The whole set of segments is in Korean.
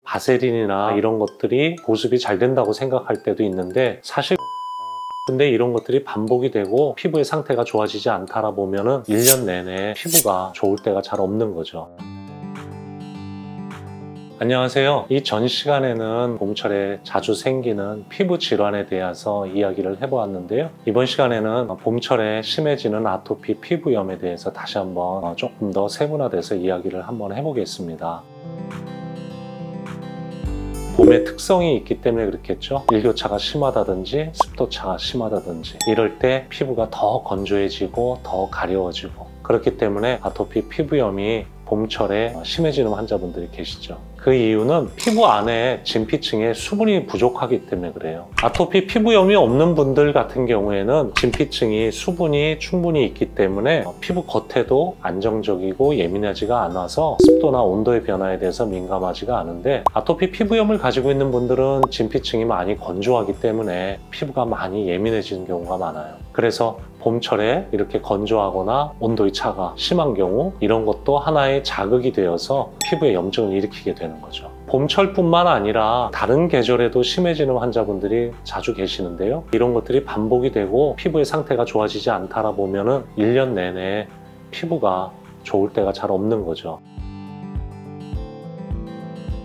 바세린이나 이런 것들이 보습이 잘 된다고 생각할 때도 있는데, 사실 근데 이런 것들이 반복이 되고 피부의 상태가 좋아지지 않다라 보면은 1년 내내 피부가 좋을 때가 잘 없는 거죠. 안녕하세요. 이 전 시간에는 봄철에 자주 생기는 피부 질환에 대해서 이야기를 해보았는데요. 이번 시간에는 봄철에 심해지는 아토피 피부염에 대해서 다시 한번 조금 더 세분화돼서 이야기를 한번 해보겠습니다. 봄의 특성이 있기 때문에 그렇겠죠. 일교차가 심하다든지 습도차가 심하다든지 이럴 때 피부가 더 건조해지고 더 가려워지고, 그렇기 때문에 아토피 피부염이 봄철에 심해지는 환자분들이 계시죠. 그 이유는 피부 안에 진피층에 수분이 부족하기 때문에 그래요. 아토피 피부염이 없는 분들 같은 경우에는 진피층이 수분이 충분히 있기 때문에 피부 겉에도 안정적이고 예민하지가 않아서 습도나 온도의 변화에 대해서 민감하지가 않은데, 아토피 피부염을 가지고 있는 분들은 진피층이 많이 건조하기 때문에 피부가 많이 예민해지는 경우가 많아요. 그래서 봄철에 이렇게 건조하거나 온도의 차가 심한 경우, 이런 것도 하나의 자극이 되어서 피부에 염증을 일으키게 되는 거죠. 봄철뿐만 아니라 다른 계절에도 심해지는 환자분들이 자주 계시는데요. 이런 것들이 반복이 되고 피부의 상태가 좋아지지 않다라 보면은 1년 내내 피부가 좋을 때가 잘 없는 거죠.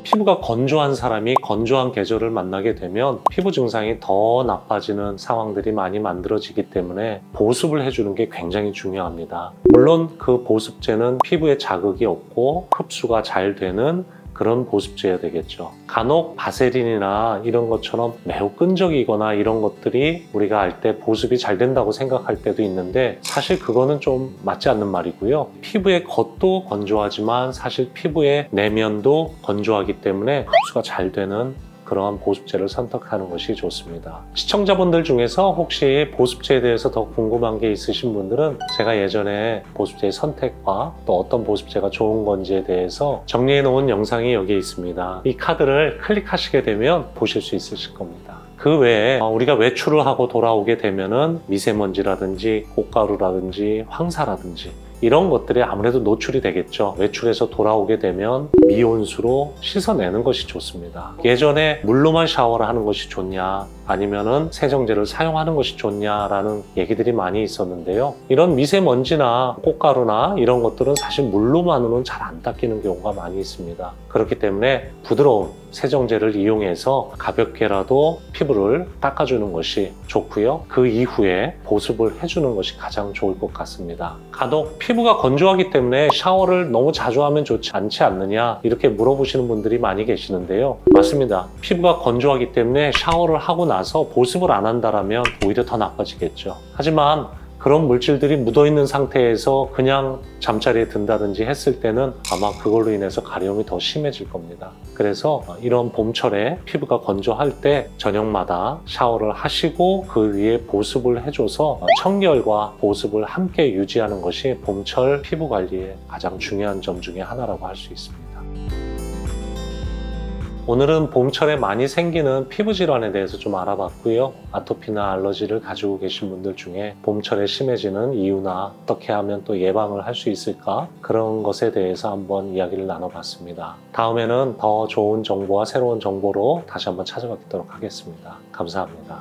피부가 건조한 사람이 건조한 계절을 만나게 되면 피부 증상이 더 나빠지는 상황들이 많이 만들어지기 때문에 보습을 해주는 게 굉장히 중요합니다. 물론 그 보습제는 피부에 자극이 없고 흡수가 잘 되는 그런 보습제여야 되겠죠. 간혹 바세린이나 이런 것처럼 매우 끈적이거나 이런 것들이 우리가 알 때 보습이 잘 된다고 생각할 때도 있는데, 사실 그거는 좀 맞지 않는 말이고요. 피부의 겉도 건조하지만 사실 피부의 내면도 건조하기 때문에 흡수가 잘 되는 그러한 보습제를 선택하는 것이 좋습니다. 시청자분들 중에서 혹시 보습제에 대해서 더 궁금한 게 있으신 분들은 제가 예전에 보습제의 선택과 또 어떤 보습제가 좋은 건지에 대해서 정리해 놓은 영상이 여기에 있습니다. 이 카드를 클릭하시게 되면 보실 수 있으실 겁니다. 그 외에 우리가 외출을 하고 돌아오게 되면은 미세먼지라든지 꽃가루라든지 황사라든지 이런 것들이 아무래도 노출이 되겠죠. 외출해서 돌아오게 되면 미온수로 씻어내는 것이 좋습니다. 예전에 물로만 샤워를 하는 것이 좋냐, 아니면은 세정제를 사용하는 것이 좋냐라는 얘기들이 많이 있었는데요. 이런 미세먼지나 꽃가루나 이런 것들은 사실 물로만으로는 잘 안 닦이는 경우가 많이 있습니다. 그렇기 때문에 부드러운 세정제를 이용해서 가볍게라도 피부를 닦아주는 것이 좋고요. 그 이후에 보습을 해주는 것이 가장 좋을 것 같습니다. 간혹 피부가 건조하기 때문에 샤워를 너무 자주 하면 좋지 않지 않느냐, 이렇게 물어보시는 분들이 많이 계시는데요. 맞습니다. 피부가 건조하기 때문에 샤워를 하고 나서 보습을 안 한다면 오히려 더 나빠지겠죠. 하지만 그런 물질들이 묻어있는 상태에서 그냥 잠자리에 든다든지 했을 때는 아마 그걸로 인해서 가려움이 더 심해질 겁니다. 그래서 이런 봄철에 피부가 건조할 때 저녁마다 샤워를 하시고 그 위에 보습을 해줘서 청결과 보습을 함께 유지하는 것이 봄철 피부 관리의 가장 중요한 점 중에 하나라고 할 수 있습니다. 오늘은 봄철에 많이 생기는 피부 질환에 대해서 좀 알아봤고요. 아토피나 알러지를 가지고 계신 분들 중에 봄철에 심해지는 이유나 어떻게 하면 또 예방을 할 수 있을까, 그런 것에 대해서 한번 이야기를 나눠봤습니다. 다음에는 더 좋은 정보와 새로운 정보로 다시 한번 찾아뵙도록 하겠습니다. 감사합니다.